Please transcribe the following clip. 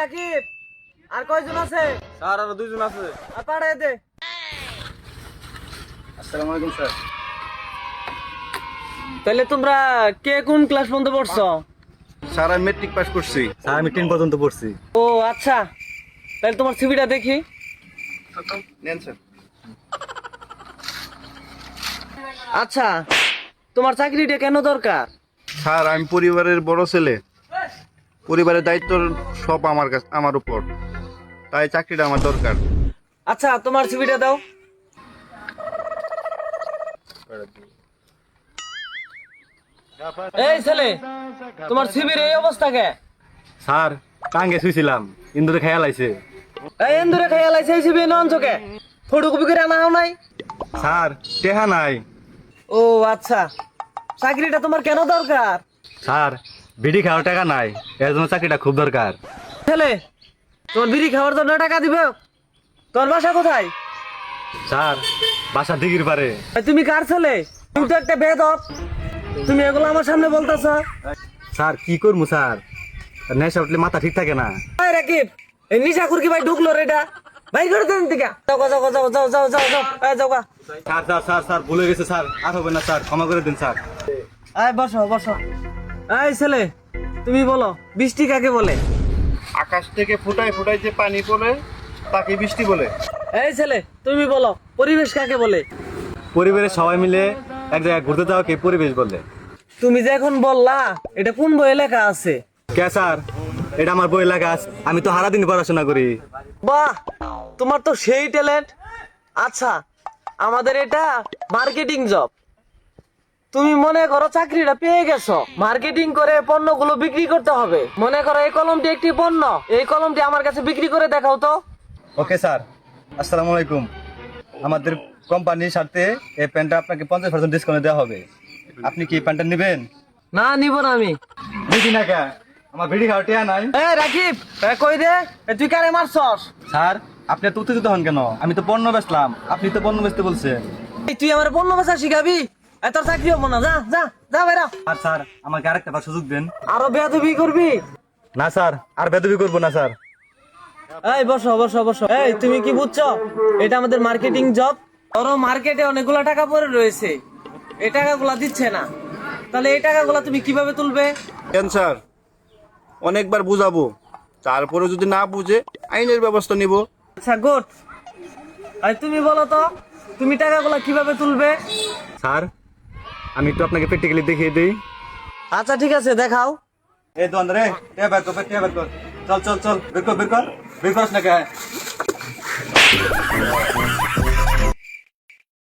রাকিব আর কয়জন আছে? স্যার আরো দুইজন আছে। আর পাঠায় দে। আসসালামু আলাইকুম স্যার। তাহলে তোমরা কে কোন ক্লাস পর্যন্ত পড়ছো? স্যার আমি মেট্রিক পাস করছি। স্যার আমি 10 পর্যন্ত পড়ছি। ও আচ্ছা, তাহলে তোমার সিভিটা দেখি। নেন স্যার। আচ্ছা, তোমার চাকরিটা কেন দরকার? স্যার আমি পরিবারের বড় ছেলে, পরিবারের দায়িত্ব সব আমার উপর, তাই চাকরিটা আমার দরকার। আচ্ছা, তোমার সিভিটা দাও। এই ছেলে, তোমার সিভির এই অবস্থা কে? স্যার টাঙ্গে শুয়েছিলাম, ইন্দুরে খেয়াল আইছে। এই এন্দুরে খাইয়া লাইছে এই সিভি নন চোখে ফটোকপি করে আনাও নাই? স্যার টেহা নাই। ও আচ্ছা, চাকরিটা তোমার কেন দরকার? স্যার বিড়ি খাওয়ার টাকা নাই, এর জন্য চাকরিটা খুব দরকার। ছেলে, তোমার বিড়ি খাওয়ার জন্য টাকা দিবে? তোর বাসা কোথায়? স্যার বাসা দিঘির পারে। এই তুমি কার ছেলে? তুমি তো একটা বেদব, তুমি এগুলো আমার সামনে বলতেছ। স্যার কি করবো স্যার, নেশা উঠলে মাথা ঠিক থাকে না। এই রাকিব, এই নিশাখুর কি ভাই ঢুকলো রে? এটা ভাই করে দেন থেকে। যাও যাও যাও যাও যাও যাও যাও এই যাও গা। স্যার স্যার স্যার স্যার ভুলে গেছে স্যার, আর হবে না স্যার, ক্ষমা করে দিন স্যার। এই বসো বসো। এই ছেলে, তুমি বলো বৃষ্টি কাকে বলে? আকাশ থেকে ফুটায় ফুটায় যে পানি পড়ে তাকে বৃষ্টি বলে। এই ছেলে, তুমি বলো পরিবেশ কাকে বলে? পরিবারের সবাই মিলে এক জায়গায় ঘুরতে যাওয়াকে পরিবেশ বলে। তুমি যে এখন বললা, এটা কোন বইয়ে লেখা আছে? কে স্যার, এটা আমার বই লেখা আছে, আমি তো সারাদিন পড়াশোনা করি। বাহ, তোমার তো সেই ট্যালেন্ট। আচ্ছা, আমাদের এটা মার্কেটিং জব। তুমি মনে করো চাকরিটা পেয়ে গেছো, মার্কেটিং করে পণ্যগুলো বিক্রি করতে হবে। মনে করো এই কলমটি একটি পণ্য, এই কলমটি আমার কাছে বিক্রি করে দেখাও তো। ওকে স্যার, আসসালামু আলাইকুম। আমাদের কোম্পানির সাথে এই প্যান্টটা আপনাকে 50% ডিসকাউন্ট দেওয়া হবে, আপনি কি প্যান্টটা নেবেন? না, নিব না আমি। বুঝি না কে, আমার ভিডি খাওয়া নাই। এই রাকিব, কই রে? তুই কারে মারছস? স্যার আপনি এত উত্তেজিত হন কেন? আমি তো পণ্য বেচলাম, আপনি তো পণ্য বেচতে বলছেন। তুই আমার পণ্য বেচা শিখাবি? তোর চাকরি হবো না, যা যা যা বাইরা। আর স্যার আমাকে আরেকটা বার সুযোগ দেন। আরো বেয়াদবি করবি? না স্যার, আর বেদবি করবো না স্যার। এই বসো বসো বসো। এই তুমি কি বুঝছো, এটা আমাদের মার্কেটিং জব। ধরো মার্কেটে অনেকগুলো টাকা পড়ে রয়েছে, এই টাকাগুলা দিচ্ছে না, তাহলে এই টাকাগুলা তুমি কিভাবে তুলবে? কেন স্যার, অনেকবার বুঝাবো, তারপরে যদি না বুঝে আইনের ব্যবস্থা নিব। আচ্ছা গুড। আর তুমি বলো তো, তুমি টাকাগুলা কিভাবে তুলবে? স্যার আমি একটু আপনাকে প্র্যাকটিক্যালি দেখিয়ে দিই। আচ্ছা ঠিক আছে, দেখাও। এই দোকান রে, টিয়া বের কর, টিয়া বের কর। চল চল চল, বের কর বের কর, বের করস না কে?